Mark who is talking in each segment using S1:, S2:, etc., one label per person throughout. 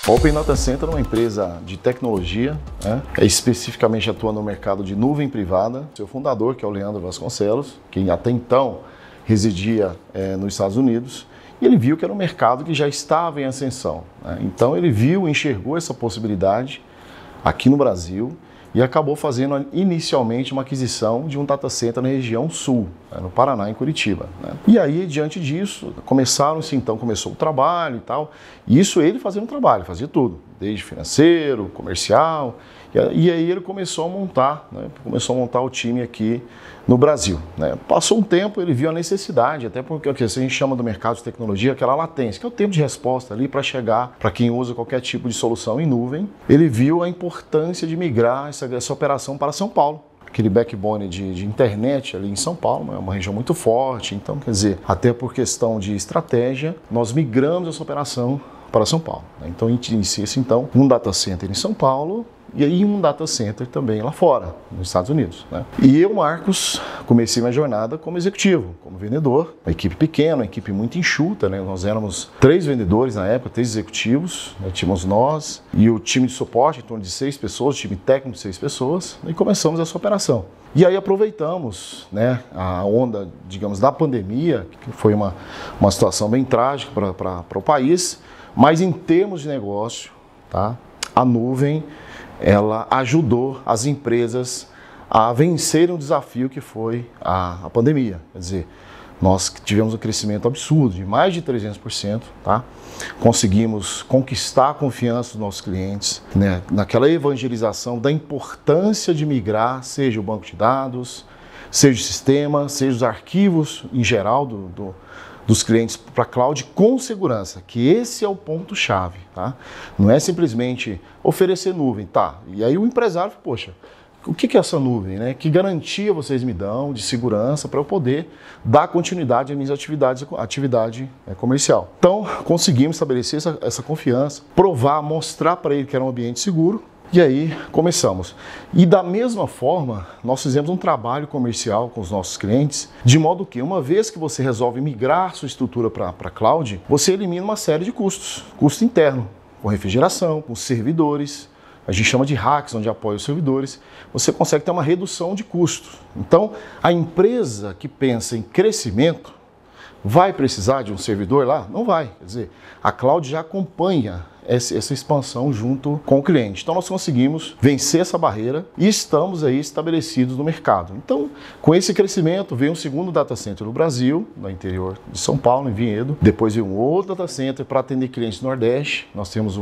S1: A Open Data Center é uma empresa de tecnologia, né? Especificamente atua no mercado de nuvem privada. Seu fundador, que é o Leandro Vasconcelos, que até então residia nos Estados Unidos, e ele viu que era um mercado que já estava em ascensão, né? Então ele enxergou essa possibilidade aqui no Brasil e acabou fazendo inicialmente uma aquisição de um data center na região sul, no Paraná, em Curitiba, né? E aí, diante disso, começou o trabalho e tal. E isso ele fazendo trabalho, fazia tudo, desde financeiro, comercial. E aí ele começou a montar, né? Começou a montar o time aqui no Brasil, né? Passou um tempo, ele viu a necessidade, até porque a gente chama do mercado de tecnologia aquela latência, que é o tempo de resposta ali para chegar, para quem usa qualquer tipo de solução em nuvem. Ele viu a importância de migrar essa operação para São Paulo. Aquele backbone de internet ali em São Paulo, é uma região muito forte, então, quer dizer, até por questão de estratégia, nós migramos essa operação para São Paulo, né? Então, inicia-se então um data center em São Paulo e aí um data center também lá fora, nos Estados Unidos, né? E eu, Marcos, comecei minha jornada como executivo, como vendedor, uma equipe pequena, uma equipe muito enxuta, né? Nós éramos 3 vendedores na época, 3 executivos, né? Tínhamos nós e o time de suporte em torno de 6 pessoas, o time técnico de 6 pessoas, e começamos essa operação. E aí aproveitamos, né, a onda, digamos, da pandemia, que foi uma situação bem trágica para o país, mas em termos de negócio, tá, a nuvem, ela ajudou as empresas a vencerem o desafio que foi a pandemia. Quer dizer, nós tivemos um crescimento absurdo, de mais de 300%, tá? Conseguimos conquistar a confiança dos nossos clientes, né? Naquela evangelização da importância de migrar, seja o banco de dados, seja o sistema, seja os arquivos em geral dos clientes para a cloud com segurança, que esse é o ponto-chave, tá? Não é simplesmente oferecer nuvem, tá? E aí o empresário fala, poxa, o que é essa nuvem, né? Que garantia vocês me dão de segurança para eu poder dar continuidade às minhas atividade comercial? Então, conseguimos estabelecer essa confiança, provar, mostrar para ele que era um ambiente seguro. E aí começamos. E da mesma forma, nós fizemos um trabalho comercial com os nossos clientes, de modo que uma vez que você resolve migrar sua estrutura para a cloud, você elimina uma série de custos. Custo interno, com refrigeração, com servidores, a gente chama de racks, onde apoia os servidores, você consegue ter uma redução de custos. Então, a empresa que pensa em crescimento, vai precisar de um servidor lá? Não vai. Quer dizer, a cloud já acompanha essa expansão junto com o cliente. Então nós conseguimos vencer essa barreira e estamos aí estabelecidos no mercado. Então, com esse crescimento, veio um segundo data center no Brasil, no interior de São Paulo, em Vinhedo. Depois veio um outro data center para atender clientes do Nordeste. Nós temos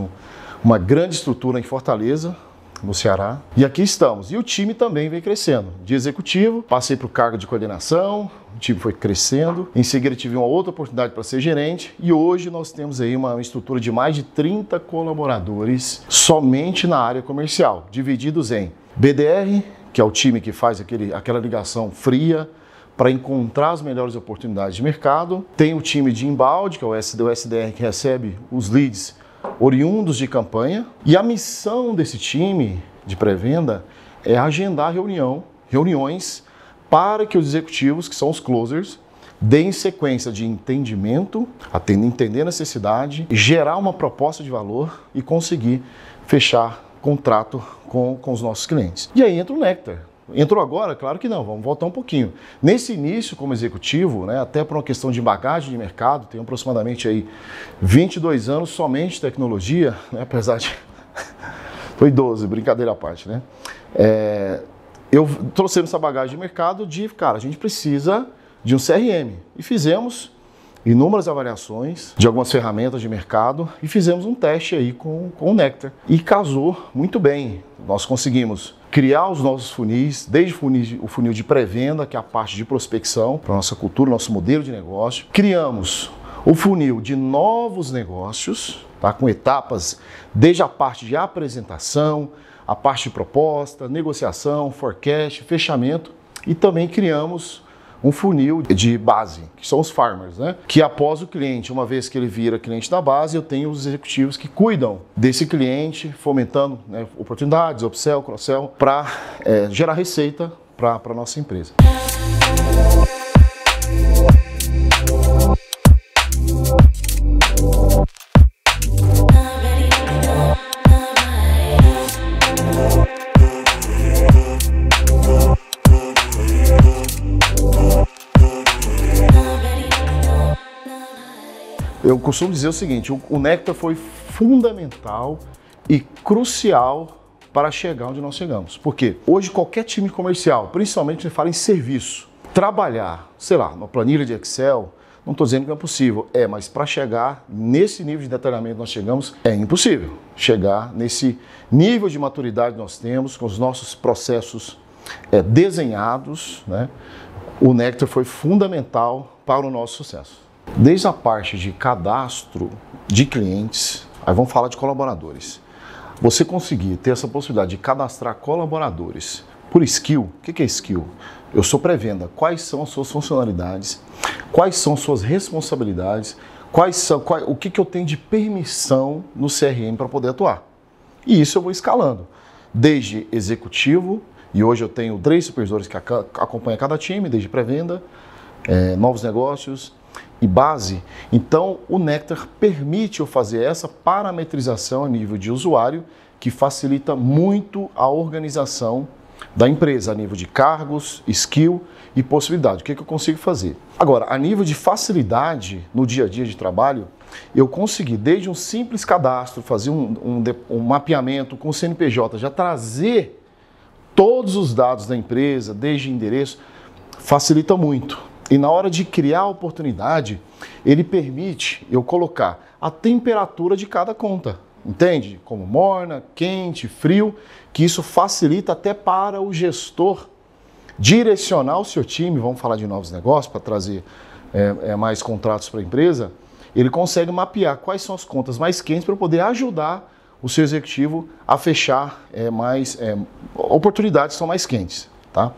S1: uma grande estrutura em Fortaleza, no Ceará. E aqui estamos. E o time também vem crescendo. De executivo, passei para o cargo de coordenação, o time foi crescendo. Em seguida tive uma outra oportunidade para ser gerente e hoje nós temos aí uma estrutura de mais de 30 colaboradores somente na área comercial, divididos em BDR, que é o time que faz aquela ligação fria para encontrar as melhores oportunidades de mercado. Tem o time de inbound, que é o SDR, que recebe os leads oriundos de campanha, e a missão desse time de pré-venda é agendar reuniões para que os executivos, que são os closers, deem sequência de entendimento, entender a necessidade, gerar uma proposta de valor e conseguir fechar contrato com os nossos clientes. E aí entra o Nectar. Entrou agora? Claro que não, vamos voltar um pouquinho. Nesse início como executivo, né, até por uma questão de bagagem de mercado, tenho aproximadamente aí 22 anos somente de tecnologia, né, apesar de... Foi 12, brincadeira à parte, né? Eu trouxe essa bagagem de mercado cara, a gente precisa de um CRM. E fizemos inúmeras avaliações de algumas ferramentas de mercado e fizemos um teste aí com o Nectar. E casou muito bem. Nós conseguimos criar os nossos funis, desde o funil de pré-venda, que é a parte de prospecção, para a nossa cultura, nosso modelo de negócio. Criamos o funil de novos negócios, tá, com etapas desde a parte de apresentação, a parte de proposta, negociação, forecast, fechamento. E também criamos um funil de base, que são os farmers, né? Que após o cliente, uma vez que ele vira cliente da base, eu tenho os executivos que cuidam desse cliente, fomentando, né, oportunidades, upsell, cross-sell, para gerar receita para a nossa empresa. costumo dizer o seguinte, o Nectar foi fundamental e crucial para chegar onde nós chegamos. Porque hoje qualquer time comercial, principalmente fala em serviço, trabalhar, sei lá, numa planilha de Excel, não estou dizendo que não é possível, mas para chegar nesse nível de detalhamento que nós chegamos, é impossível. Chegar nesse nível de maturidade que nós temos, com os nossos processos desenhados, né? O Nectar foi fundamental para o nosso sucesso. Desde a parte de cadastro de clientes, aí vamos falar de colaboradores. Você conseguir ter essa possibilidade de cadastrar colaboradores por skill, o que é skill? Eu sou pré-venda, quais são as suas funcionalidades, quais são as suas responsabilidades, o que eu tenho de permissão no CRM para poder atuar. E isso eu vou escalando, desde executivo, e hoje eu tenho 3 supervisores que acompanham cada time, desde pré-venda, novos negócios e base. Então o Nectar permite eu fazer essa parametrização a nível de usuário, que facilita muito a organização da empresa, a nível de cargos, skill e possibilidade. O que eu consigo fazer? Agora, a nível de facilidade no dia a dia de trabalho, eu consegui, desde um simples cadastro, fazer um mapeamento com o CNPJ, já trazer todos os dados da empresa, desde endereço, facilita muito. E na hora de criar a oportunidade, ele permite eu colocar a temperatura de cada conta. Entende? Como morna, quente, frio, que isso facilita até para o gestor direcionar o seu time, vamos falar de novos negócios, para trazer mais contratos para a empresa, ele consegue mapear quais são as contas mais quentes para poder ajudar o seu executivo a fechar oportunidades que são mais quentes. Tá?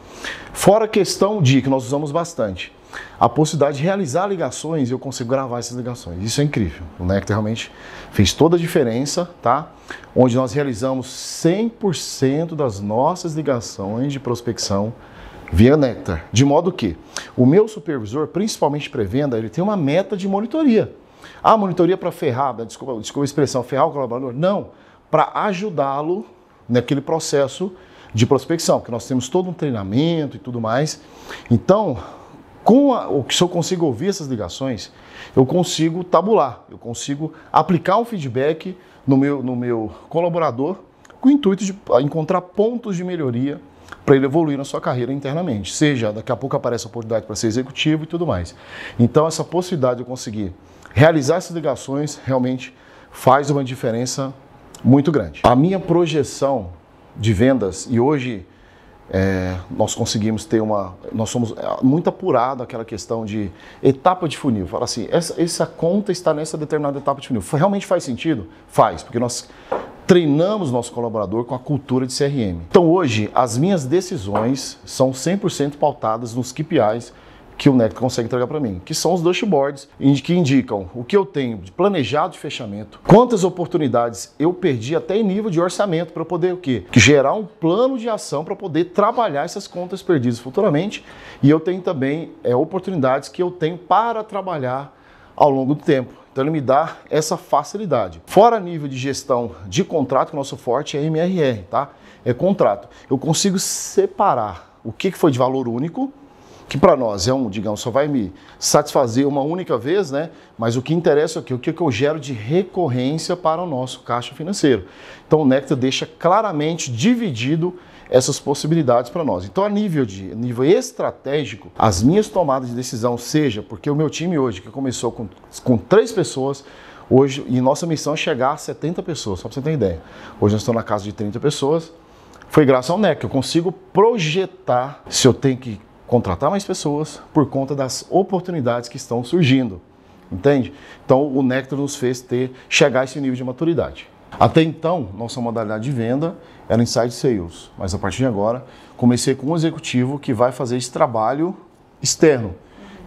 S1: Fora a questão que nós usamos bastante, a possibilidade de realizar ligações, eu consigo gravar essas ligações. Isso é incrível. O Nectar realmente fez toda a diferença, tá? Onde nós realizamos 100% das nossas ligações de prospecção via Nectar. De modo que o meu supervisor, principalmente pré-venda, ele tem uma meta de monitoria. Ah, monitoria para ferrar, desculpa a expressão, ferrar o colaborador? Não, para ajudá-lo naquele processo de prospecção, porque nós temos todo um treinamento e tudo mais. Então, se eu consigo ouvir essas ligações, eu consigo tabular, eu consigo aplicar um feedback no meu colaborador com o intuito de encontrar pontos de melhoria para ele evoluir na sua carreira internamente. Seja, daqui a pouco aparece a oportunidade para ser executivo e tudo mais. Então, essa possibilidade de eu conseguir realizar essas ligações realmente faz uma diferença muito grande. A minha projeção de vendas, e hoje nós conseguimos ter nós somos muito apurados aquela questão de etapa de funil. Fala assim, essa conta está nessa determinada etapa de funil. Realmente faz sentido? Faz, porque nós treinamos nosso colaborador com a cultura de CRM. Então hoje, as minhas decisões são 100% pautadas nos KPIs que o Nectar consegue entregar para mim, que são os dashboards que indicam o que eu tenho de planejado de fechamento, quantas oportunidades eu perdi até em nível de orçamento para poder o quê? Gerar um plano de ação para poder trabalhar essas contas perdidas futuramente, e eu tenho também oportunidades que eu tenho para trabalhar ao longo do tempo. Então ele me dá essa facilidade. Fora nível de gestão de contrato, que o nosso forte é MRR, tá? É contrato. Eu consigo separar o que foi de valor único, que para nós digamos, só vai me satisfazer uma única vez, né? Mas o que interessa aqui, o que eu gero de recorrência para o nosso caixa financeiro. Então o Nectar deixa claramente dividido essas possibilidades para nós. Então a nível estratégico, as minhas tomadas de decisão, seja porque o meu time hoje, que começou com 3 pessoas, hoje, e nossa missão é chegar a 70 pessoas, só para você ter ideia. Hoje nós estamos na casa de 30 pessoas, foi graças ao Nectar. Eu consigo projetar se eu tenho que contratar mais pessoas por conta das oportunidades que estão surgindo, entende? Então o Nectar nos fez chegar a esse nível de maturidade. Até então, nossa modalidade de venda era inside sales, mas a partir de agora comecei com um executivo que vai fazer esse trabalho externo,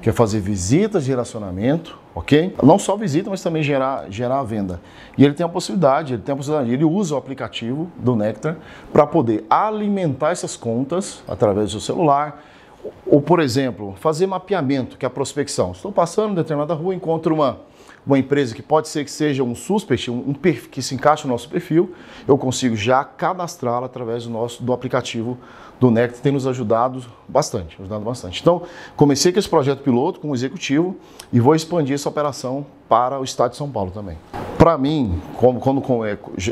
S1: que é fazer visitas de relacionamento, ok? Não só visita, mas também gerar a venda. E ele tem a possibilidade, ele usa o aplicativo do Nectar para poder alimentar essas contas através do celular. Ou, por exemplo, fazer mapeamento, que é a prospecção. Estou passando em determinada rua, encontro uma empresa que pode ser que seja um suspect, que se encaixe no nosso perfil, eu consigo já cadastrá-la através do aplicativo do Nectar, tem nos ajudado bastante. Então, comecei com esse projeto piloto, com o executivo, e vou expandir essa operação para o estado de São Paulo também. Para mim, quando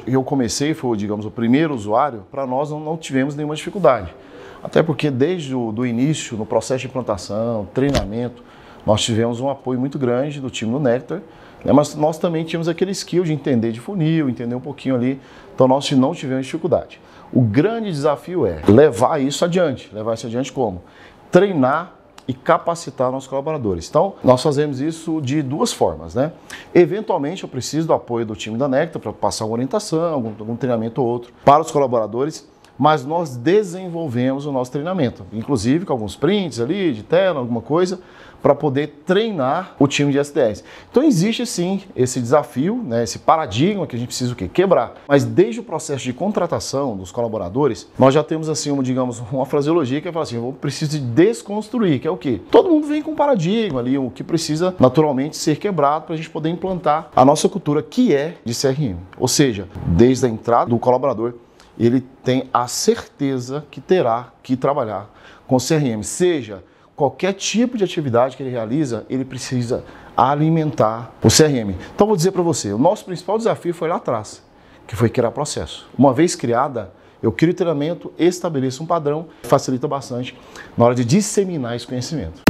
S1: eu comecei, foi, digamos, o primeiro usuário, para nós não tivemos nenhuma dificuldade. Até porque desde o início, no processo de implantação, treinamento, nós tivemos um apoio muito grande do time do Nectar, né? Mas nós também tínhamos aquele skill de entender de funil, entender um pouquinho ali, então nós não tivemos dificuldade. O grande desafio é levar isso adiante. Levar isso adiante como? Treinar e capacitar nossos colaboradores. Então, nós fazemos isso de duas formas, né? Eventualmente, eu preciso do apoio do time da Nectar para passar uma orientação, algum treinamento ou outro para os colaboradores, mas nós desenvolvemos o nosso treinamento, inclusive com alguns prints ali de tela, alguma coisa, para poder treinar o time de SDS. Então existe sim esse desafio, né, esse paradigma que a gente precisa o quê? Quebrar. Mas desde o processo de contratação dos colaboradores, nós já temos assim, digamos, uma fraseologia que é falar assim, eu preciso de desconstruir, que é o quê? Todo mundo vem com um paradigma ali, o que precisa naturalmente ser quebrado para a gente poder implantar a nossa cultura, que é de CRM. Ou seja, desde a entrada do colaborador, ele tem a certeza que terá que trabalhar com CRM, seja qualquer tipo de atividade que ele realiza, ele precisa alimentar o CRM. Então vou dizer para você, o nosso principal desafio foi lá atrás, que foi criar processo. Uma vez criada, eu crio treinamento, estabeleço um padrão, facilita bastante na hora de disseminar esse conhecimento.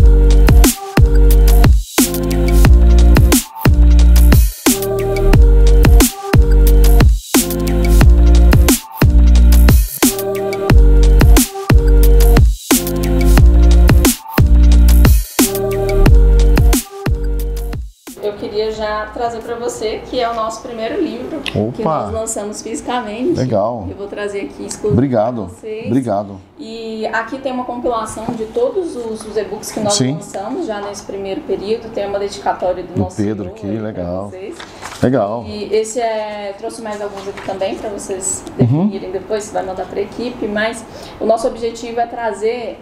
S2: Já trazer para você, que é o nosso primeiro livro.
S1: Opa.
S2: Que nós lançamos fisicamente.
S1: Legal.
S2: Eu vou trazer aqui exclusivo.
S1: Obrigado.
S2: Para vocês.
S1: Obrigado.
S2: E aqui tem uma compilação de todos os e-books que nós lançamos já nesse primeiro período. Tem uma dedicatória do nosso
S1: Pedro aqui, legal.
S2: Vocês.
S1: Legal.
S2: E esse trouxe mais alguns aqui também para vocês definirem depois, você vai mandar para a equipe, mas o nosso objetivo é trazer,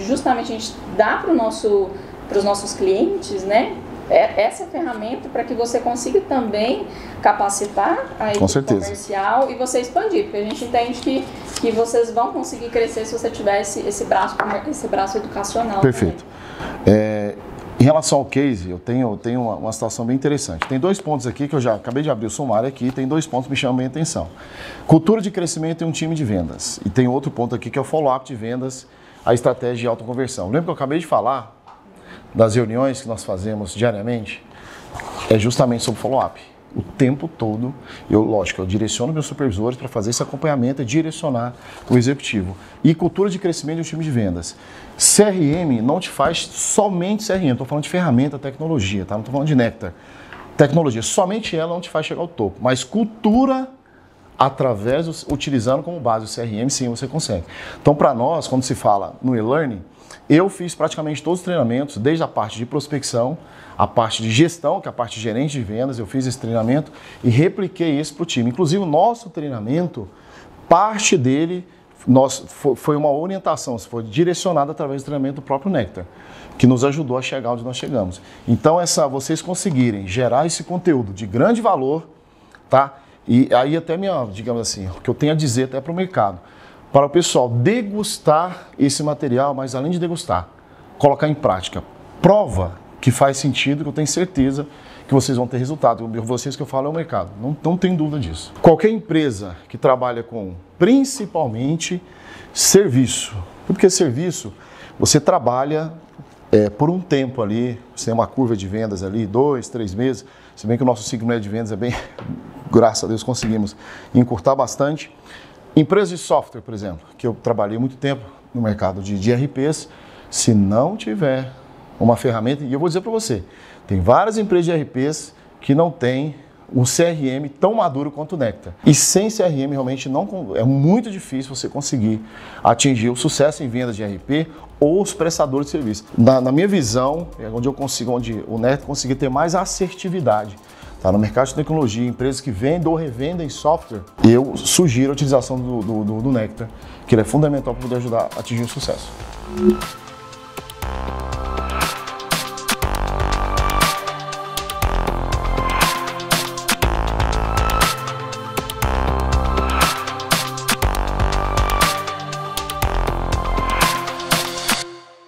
S2: justamente a gente dá para os nossos clientes, né? Essa ferramenta para que você consiga também capacitar a equipe comercial e você expandir, porque a gente entende que vocês vão conseguir crescer se você tiver esse braço educacional.
S1: Perfeito. Em relação ao case, eu tenho uma situação bem interessante. Tem dois pontos aqui que eu já acabei de abrir o sumário aqui, tem dois pontos que me chamam bem a atenção. Cultura de crescimento e um time de vendas. E tem outro ponto aqui que é o follow-up de vendas, a estratégia de autoconversão. Lembra que eu acabei de falar das reuniões que nós fazemos diariamente? É justamente sobre follow-up. O tempo todo, eu direciono meus supervisores para fazer esse acompanhamento e direcionar o executivo. E cultura de crescimento e o time de vendas. CRM não te faz somente CRM, estou falando de ferramenta, tecnologia, tá? Não estou falando de Nectar. Tecnologia, somente ela não te faz chegar ao topo, mas cultura, utilizando como base o CRM, sim, você consegue. Então, para nós, quando se fala no e-learning, eu fiz praticamente todos os treinamentos, desde a parte de prospecção, a parte de gestão, que é a parte de gerente de vendas, eu fiz esse treinamento e repliquei isso para o time. Inclusive, o nosso treinamento, parte dele foi uma orientação, foi direcionada através do treinamento do próprio Nectar, que nos ajudou a chegar onde nós chegamos. Então, vocês conseguirem gerar esse conteúdo de grande valor, tá? E aí até digamos assim, o que eu tenho a dizer até para o mercado, para o pessoal degustar esse material, mas além de degustar, colocar em prática. Prova que faz sentido, que eu tenho certeza que vocês vão ter resultado. Vocês que eu falo é o mercado, não tem dúvida disso. Qualquer empresa que trabalha com, principalmente, serviço. Porque serviço, você trabalha por um tempo ali, você tem uma curva de vendas ali, 2, 3 meses, se bem que o nosso ciclo médio de vendas é bem, graças a Deus, conseguimos encurtar bastante. Empresas de software, por exemplo, que eu trabalhei muito tempo no mercado de RPs, se não tiver uma ferramenta, e eu vou dizer para você, tem várias empresas de RPs que não têm um CRM tão maduro quanto o Nectar. E sem CRM realmente é muito difícil você conseguir atingir o sucesso em vendas de RP ou os prestadores de serviço. Na minha visão, é onde o Nectar conseguir ter mais assertividade. Tá, no mercado de tecnologia, empresas que vendem ou revendem software, eu sugiro a utilização do Nectar, que ele é fundamental para poder ajudar a atingir o sucesso.